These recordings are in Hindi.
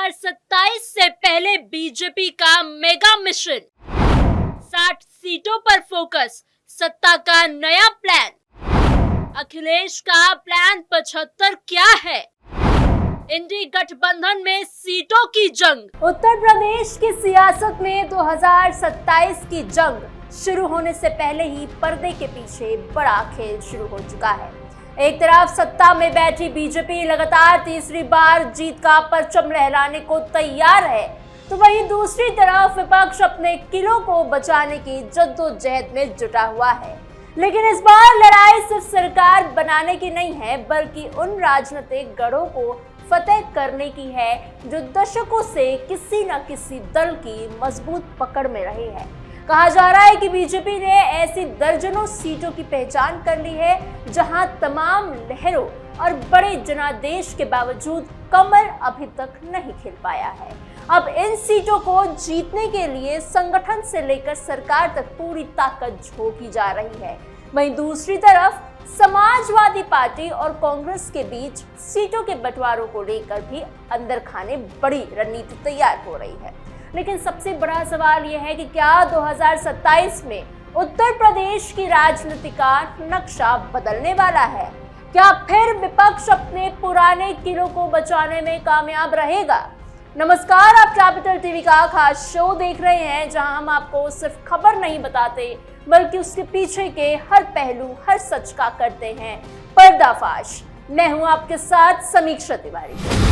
2027 से पहले बीजेपी का मेगा मिशन, 60 सीटों पर फोकस, सत्ता का नया प्लान। अखिलेश का प्लान 75 क्या है? इंडी गठबंधन में सीटों की जंग। उत्तर प्रदेश की सियासत में 2027 की जंग शुरू होने से पहले ही पर्दे के पीछे बड़ा खेल शुरू हो चुका है। एक तरफ सत्ता में बैठी बीजेपी लगातार तीसरी बार जीत का परचम लहराने को तैयार है, तो वहीं दूसरी तरफ विपक्ष अपने किलों को बचाने की जद्दोजहद में जुटा हुआ है। लेकिन इस बार लड़ाई सिर्फ सरकार बनाने की नहीं है, बल्कि उन राजनीतिक गढ़ों को फतेह करने की है जो दशकों से किसी न किसी दल की मजबूत पकड़ में रहे हैं। कहा जा रहा है कि बीजेपी ने ऐसी दर्जनों सीटों की पहचान कर ली है जहां तमाम लहरों और बड़े जनादेश के बावजूद कमल अभी तक नहीं खिल पाया है। अब इन सीटों को जीतने के लिए संगठन से लेकर सरकार तक पूरी ताकत झोंकी जा रही है। वहीं दूसरी तरफ समाजवादी पार्टी और कांग्रेस के बीच सीटों के बंटवारों को लेकर भी अंदर खाने बड़ी रणनीति तैयार हो रही है। लेकिन सबसे बड़ा सवाल यह है कि क्या 2027 में उत्तर प्रदेश की राजनीति का नक्शा बदलने वाला है? क्या फिर विपक्ष अपने पुराने किलों को बचाने में कामयाब रहेगा? नमस्कार, आप कैपिटल टीवी का खास शो देख रहे हैं, जहां हम आपको सिर्फ खबर नहीं बताते बल्कि उसके पीछे के हर पहलू, हर सच का करते हैं पर्दाफाश। मैं हूं आपके साथ समीक्षा तिवारी।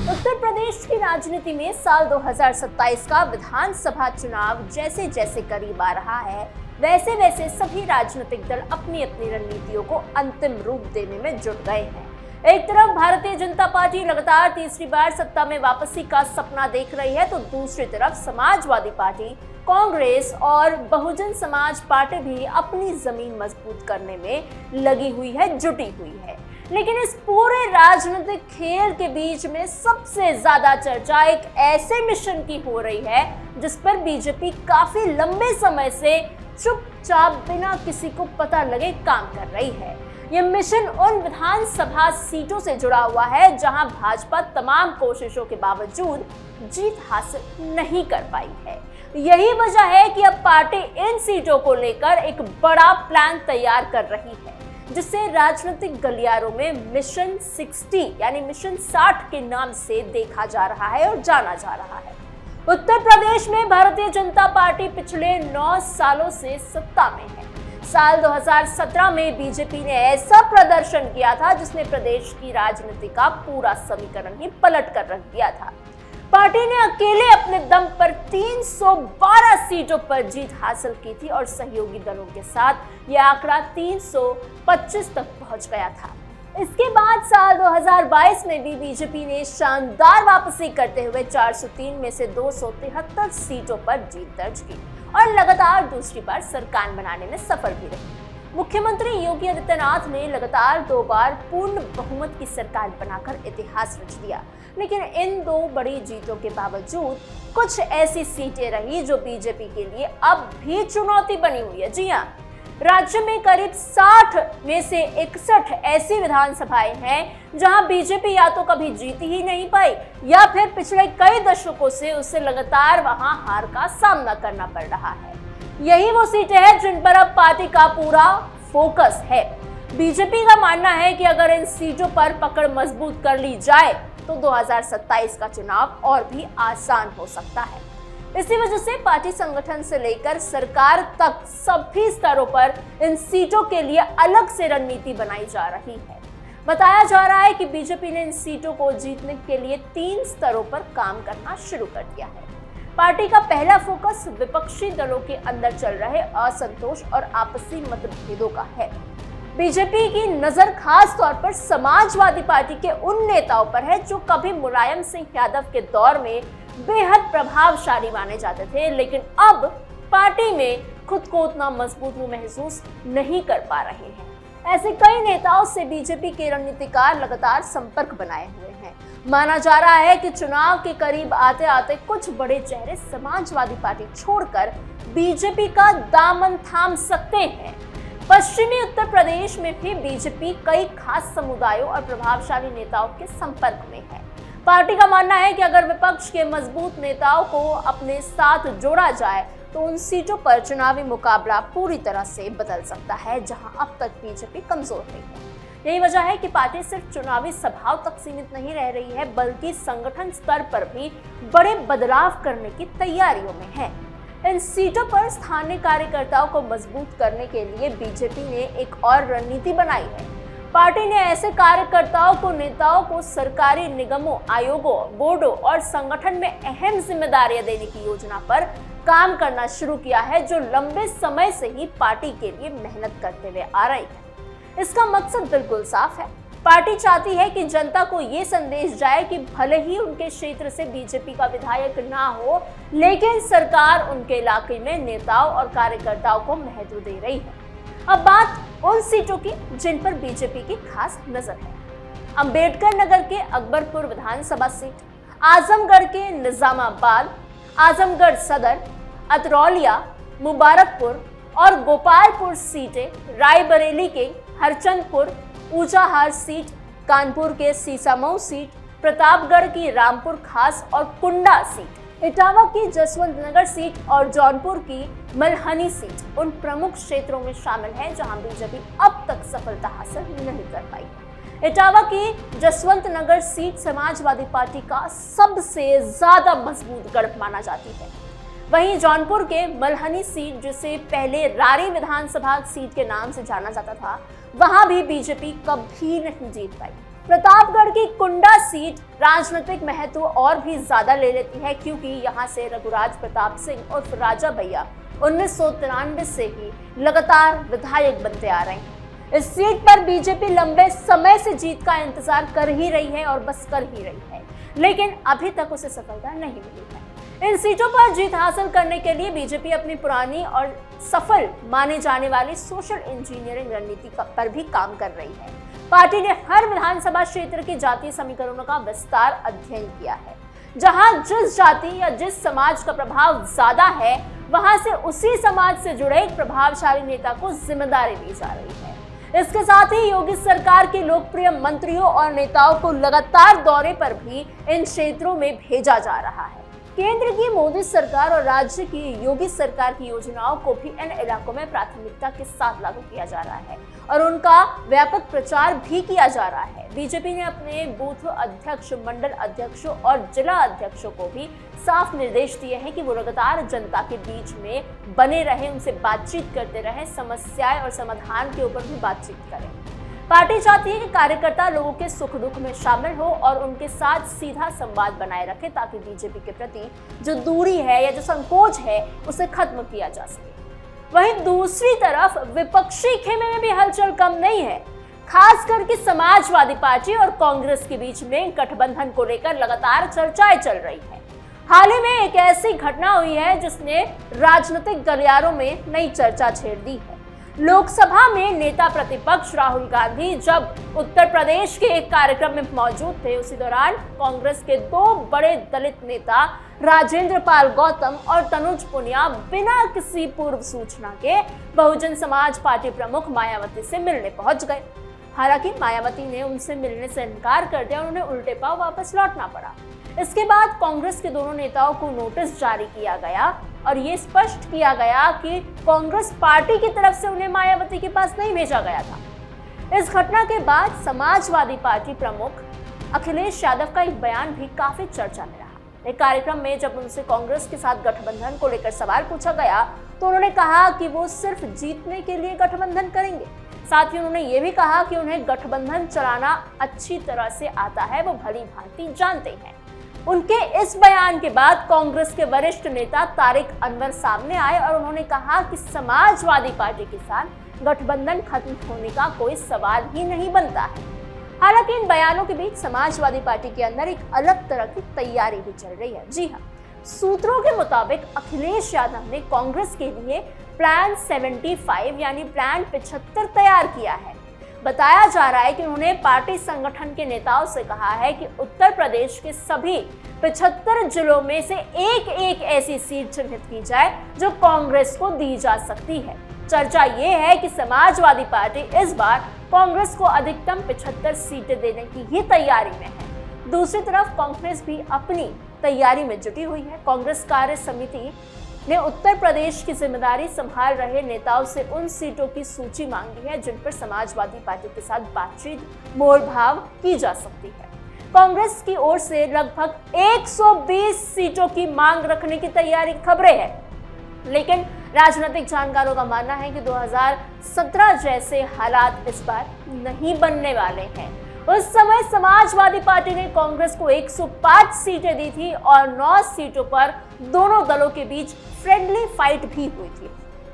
उत्तर प्रदेश की राजनीति में साल 2027 का विधानसभा चुनाव जैसे जैसे करीब आ रहा है, वैसे वैसे सभी राजनीतिक दल अपनी अपनी रणनीतियों को अंतिम रूप देने में जुट गए हैं। एक तरफ भारतीय जनता पार्टी लगातार तीसरी बार सत्ता में वापसी का सपना देख रही है, तो दूसरी तरफ समाजवादी पार्टी, कांग्रेस और बहुजन समाज पार्टी भी अपनी जमीन मजबूत करने में लगी हुई है, जुटी हुई है। लेकिन इस पूरे राजनीतिक खेल के बीच में सबसे ज्यादा चर्चा एक ऐसे मिशन की हो रही है जिस पर बीजेपी काफी लंबे समय से चुपचाप बिना किसी को पता लगे काम कर रही है। यह मिशन उन विधानसभा सीटों से जुड़ा हुआ है जहां भाजपा तमाम कोशिशों के बावजूद जीत हासिल नहीं कर पाई है। यही वजह है कि अब पार्टी इन सीटों को लेकर एक बड़ा प्लान तैयार कर रही है, जिसे राजनीतिक गलियारों में मिशन 60 यानी मिशन 60 के नाम से देखा जा रहा है और जाना जा रहा है। उत्तर प्रदेश में भारतीय जनता पार्टी पिछले 9 सालों से सत्ता में है। साल 2017 में बीजेपी ने ऐसा प्रदर्शन किया था जिसने प्रदेश की राजनीति का पूरा समीकरण ही पलट कर रख दिया था। पार्टी ने अकेले अपने दम पर 312 सीटों पर जीत हासिल की थी और सहयोगी दलों के साथ यह आंकड़ा 325 तक पहुंच गया था। इसके बाद साल 2022 में भी बीजेपी ने शानदार वापसी करते हुए 403 में से 273 सीटों पर जीत दर्ज की और लगातार दूसरी बार सरकार बनाने में सफल भी रही। मुख्यमंत्री योगी आदित्यनाथ ने लगातार 2 बार पूर्ण बहुमत की सरकार बनाकर इतिहास रच दिया। लेकिन इन 2 बड़ी जीतों के बावजूद कुछ ऐसी सीटें रही जो बीजेपी के लिए अब भी चुनौती बनी हुई है। जी हाँ, राज्य में करीब 60 में से 61 ऐसी विधानसभाएं हैं जहां बीजेपी या तो कभी जीत ही नहीं पाई या फिर पिछले कई दशकों से उसे लगातार वहां हार का सामना करना पड़ रहा है। यही वो सीटें हैं जिन पर अब पार्टी का पूरा फोकस है। बीजेपी का मानना है कि अगर इन सीटों पर पकड़ मजबूत कर ली जाए तो 2027 का चुनाव और भी आसान हो सकता है। इसी वजह से पार्टी संगठन से लेकर सरकार तक सभी स्तरों पर इन सीटों के लिए अलग से रणनीति बनाई जा रही है। बताया जा रहा है कि बीजेपी ने इन सीटों को जीतने के लिए 3 स्तरों पर काम करना शुरू कर दिया है। पार्टी का पहला फोकस विपक्षी दलों के अंदर चल रहे असंतोष और आपसी मतभेदों का है। बीजेपी की नजर खास तौर पर समाजवादी पार्टी के उन नेताओं पर है जो कभी मुलायम सिंह यादव के दौर में बेहद प्रभावशाली माने जाते थे, लेकिन अब पार्टी में खुद को उतना मजबूत वो महसूस नहीं कर पा रहे हैं। ऐसे कई नेताओं से बीजेपी के रणनीतिकार लगातार संपर्क बनाए हुए हैं। माना जा रहा है कि चुनाव के करीब आते आते कुछ बड़े चेहरे समाजवादी पार्टी छोड़कर बीजेपी का दामन थाम सकते हैं। पश्चिमी उत्तर प्रदेश में भी बीजेपी कई खास समुदायों और प्रभावशाली नेताओं के संपर्क में है। पार्टी का मानना है कि अगर विपक्ष के मजबूत नेताओं को अपने साथ जोड़ा जाए तो उन सीटों पर चुनावी मुकाबला पूरी तरह से बदल सकता है जहां अब तक बीजेपी कमजोर रही है। यही वजह है कि पार्टी सिर्फ चुनावी सभाओं तक सीमित नहीं रह रही है, बल्कि संगठन स्तर पर भी बड़े बदलाव करने की तैयारियों में है। इन सीटों पर स्थानीय कार्यकर्ताओं को मजबूत करने के लिए बीजेपी ने एक और रणनीति बनाई है। पार्टी ने ऐसे कार्यकर्ताओं को नेताओं को सरकारी निगमों, आयोगों, बोर्डों और संगठन में अहम जिम्मेदारियां देने की योजना पर काम करना शुरू किया है, जो लंबे समय से ही पार्टी के लिए मेहनत करते हुए आ रही है। इसका मकसद बिल्कुल साफ है। पार्टी चाहती है कि जनता को ये संदेश जाए कि भले ही उनके क्षेत्र से बीजेपी का विधायक ना हो, लेकिन सरकार उनके इलाके में नेताओं और कार्यकर्ताओं को महत्व दे रही है। अब बात उन सीटों की जिन पर बीजेपी की खास नजर है। अंबेडकर नगर के अकबरपुर विधानसभा सीट, आजमगढ़ के निजामाबाद, आजमगढ़ सदर, अतरौलिया, मुबारकपुर और गोपालपुर सीटें, रायबरेली के हरचंदपुर, ऊंचाहार सीट, कानपुर के सीसामऊ सीट, प्रतापगढ़ की रामपुर खास और कुंडा सीट, इटावा की जसवंत नगर सीट और जौनपुर की मलहनी सीट उन प्रमुख क्षेत्रों में शामिल है जहां बीजेपी अब तक सफलता हासिल नहीं कर पाई है। इटावा की जसवंत नगर सीट समाजवादी पार्टी का सबसे ज्यादा मजबूत गढ़ माना जाती है। वहीं जौनपुर के मलहनी सीट, जिसे पहले रारी विधानसभा सीट के नाम से जाना जाता था, वहां भी बीजेपी कभी नहीं जीत पाई। प्रतापगढ़ की कुंडा सीट राजनीतिक महत्व और भी ज्यादा ले लेती है, क्योंकि यहां से रघुराज प्रताप सिंह उर्फ राजा भैया 1993 से ही लगातार विधायक बनते आ रहे हैं। इस सीट पर बीजेपी लंबे समय से जीत का इंतजार कर ही रही है और बस कर ही रही है, लेकिन अभी तक उसे सफलता नहीं मिली है। इन सीटों पर जीत हासिल करने के लिए बीजेपी अपनी पुरानी और सफल माने जाने वाली सोशल इंजीनियरिंग रणनीति पर भी काम कर रही है। पार्टी ने हर विधानसभा क्षेत्र के जातीय समीकरणों का विस्तार अध्ययन किया है। जहां जिस जाति या जिस समाज का प्रभाव ज्यादा है, वहां से उसी समाज से जुड़े एक प्रभावशाली नेता को जिम्मेदारी दी जा रही है। इसके साथ ही योगी सरकार के लोकप्रिय मंत्रियों और नेताओं को लगातार दौरे पर भी इन क्षेत्रों में भेजा जा रहा है। केंद्र की मोदी सरकार और राज्य की योगी सरकार की योजनाओं को भी इन इलाकों में प्राथमिकता के साथ लागू किया जा रहा है और उनका व्यापक प्रचार भी किया जा रहा है। बीजेपी ने अपने बूथ अध्यक्ष, मंडल अध्यक्षों और जिला अध्यक्षों को भी साफ निर्देश दिए हैं कि वो लगातार जनता के बीच में बने रहें, उनसे बातचीत करते रहें, समस्याएं और समाधान के ऊपर भी बातचीत करें। पार्टी चाहती है कि कार्यकर्ता लोगों के सुख दुख में शामिल हो और उनके साथ सीधा संवाद बनाए रखे, ताकि बीजेपी के प्रति जो दूरी है या जो संकोच है उसे खत्म किया जा सके। वहीं दूसरी तरफ विपक्षी खेमे में भी हलचल कम नहीं है। खास करके समाजवादी पार्टी और कांग्रेस के बीच में गठबंधन को लेकर लगातार चर्चाएं चल रही है। हाल ही में एक ऐसी घटना हुई है जिसने राजनीतिक गलियारों में नई चर्चा छेड़ दी है। लोकसभा में नेता प्रतिपक्ष राहुल गांधी जब उत्तर प्रदेश के एक कार्यक्रम में मौजूद थे, उसी दौरान कांग्रेस के दो बड़े दलित नेता राजेंद्र पाल गौतम और तनुज पुनिया बिना किसी पूर्व सूचना के बहुजन समाज पार्टी प्रमुख मायावती से मिलने पहुंच गए। हालांकि मायावती ने उनसे मिलने से इनकार कर दिया और उन्हें उल्टे पांव वापस लौटना पड़ा। इसके बाद कांग्रेस के दोनों नेताओं को नोटिस जारी किया गया और ये स्पष्ट किया गया कि कांग्रेस पार्टी की तरफ से उन्हें मायावती के पास नहीं भेजा गया था। इस घटना के बाद समाजवादी पार्टी प्रमुख अखिलेश यादव का एक बयान भी काफी चर्चा में रहा। एक कार्यक्रम में जब उनसे कांग्रेस के साथ गठबंधन को लेकर सवाल पूछा गया तो उन्होंने कहा कि वो सिर्फ जीतने के लिए गठबंधन करेंगे। साथ ही उन्होंने ये भी कहा कि उन्हें गठबंधन चलाना अच्छी तरह से आता है, वो भली भांति जानते हैं। उनके इस बयान के बाद कांग्रेस के वरिष्ठ नेता तारिक अनवर सामने आए और उन्होंने कहा कि समाजवादी पार्टी के साथ गठबंधन खत्म होने का कोई सवाल ही नहीं बनता है। हालांकि इन बयानों के बीच समाजवादी पार्टी के अंदर एक अलग तरह की तैयारी भी चल रही है। जी हाँ, सूत्रों के मुताबिक अखिलेश यादव ने कांग्रेस के लिए प्लान 75 यानी प्लान 75 तैयार किया है। बताया जा रहा है कि उन्होंने पार्टी संगठन के नेताओं से कहा है कि उत्तर प्रदेश के सभी 75 जिलों में से एक ऐसी सीट चिन्हित की जाए जो कांग्रेस को दी जा सकती है। चर्चा ये है कि समाजवादी पार्टी इस बार कांग्रेस को अधिकतम 75 सीटें देने की ही तैयारी में है। दूसरी तरफ कांग्रेस भी अपनी तैयारी में जुटी हुई है। कांग्रेस कार्य समिति ने उत्तर प्रदेश की जिम्मेदारी संभाल रहे नेताओं से उन सीटों की सूची मांगी है जिन पर समाजवादी पार्टी के साथ बातचीत मोलभाव की जा सकती है। कांग्रेस की ओर से लगभग 120 सीटों की मांग रखने की तैयारी खबरें हैं, लेकिन राजनीतिक जानकारों का मानना है कि 2017 जैसे हालात इस बार नहीं बनने वाले हैं। उस समय समाजवादी पार्टी ने कांग्रेस को 105 सीटें दी थी और 9 सीटों पर दोनों दलों के बीच फ्रेंडली फाइट भी हुई थी।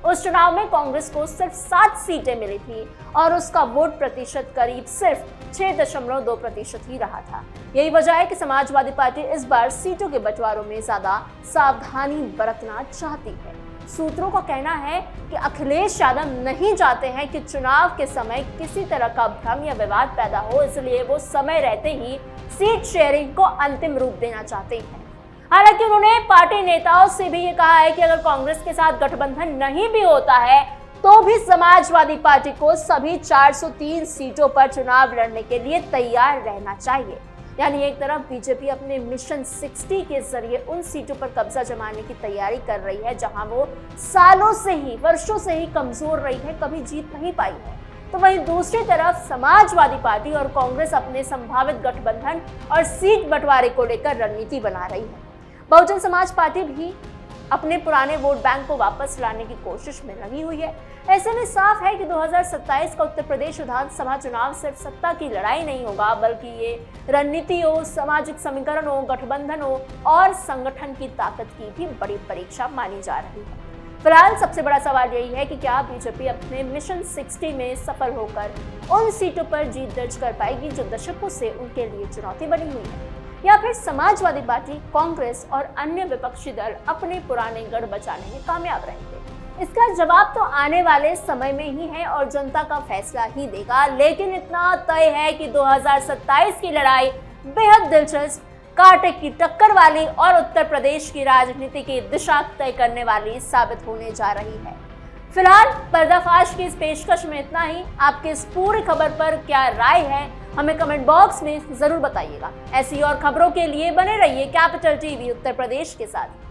उस चुनाव में कांग्रेस को सिर्फ 7 सीटें मिली थी और उसका वोट प्रतिशत करीब सिर्फ 6.2% ही रहा था। यही वजह है कि समाजवादी पार्टी इस बार सीटों के बंटवारों में ज्यादा सावधानी बरतना चाहती है। सूत्रों का कहना है कि अखिलेश यादव नहीं चाहते हैं कि चुनाव के समय किसी तरह का भ्रम या विवाद पैदा हो, इसलिए वो समय रहते ही सीट शेयरिंग को अंतिम रूप देना चाहते हैं। हालांकि उन्होंने पार्टी नेताओं से भी ये कहा है कि अगर कांग्रेस के साथ गठबंधन नहीं भी होता है तो भी समाजवादी पार्टी को सभी 403 सीटों पर चुनाव लड़ने के लिए तैयार रहना चाहिए। यानी एक तरफ बीजेपी अपने मिशन 60 के जरिए उन सीटों पर कब्जा जमाने की तैयारी कर रही है जहां वो सालों से ही, वर्षों से ही कमजोर रही है, कभी जीत नहीं पाई है, तो वहीं दूसरी तरफ समाजवादी पार्टी और कांग्रेस अपने संभावित गठबंधन और सीट बंटवारे को लेकर रणनीति बना रही है। बहुजन समाज पार्टी भी अपने पुराने वोट बैंक को वापस लाने की कोशिश में लगी हुई है। ऐसे में साफ है कि 2027 का उत्तर प्रदेश विधानसभा चुनाव सिर्फ सत्ता की लड़ाई नहीं होगा, बल्कि ये रणनीति हो, सामाजिक समीकरण हो, गठबंधन हो और संगठन की ताकत की भी बड़ी परीक्षा मानी जा रही है। फिलहाल सबसे बड़ा सवाल यही है कि क्या बीजेपी अपने मिशन 60 में सफल होकर उन सीटों पर जीत दर्ज कर पाएगी जो दशकों से उनके लिए चुनौती बनी हुई है, या फिर समाजवादी पार्टी, कांग्रेस और अन्य विपक्षी दल अपने पुराने गढ़ बचाने में कामयाब रहेंगे। इसका जवाब तो आने वाले समय में ही है और जनता का फैसला ही देगा। लेकिन इतना तय है कि 2027 की लड़ाई बेहद दिलचस्प, कांटे की टक्कर वाली और उत्तर प्रदेश की राजनीति की दिशा तय करने वाली साबित होने जा रही है। फिलहाल पर्दाफाश की इस पेशकश में इतना ही। आपकी इस पूरी खबर पर क्या राय है हमें कमेंट बॉक्स में जरूर बताइएगा। ऐसी और खबरों के लिए बने रहिए कैपिटल टीवी उत्तर प्रदेश के साथ।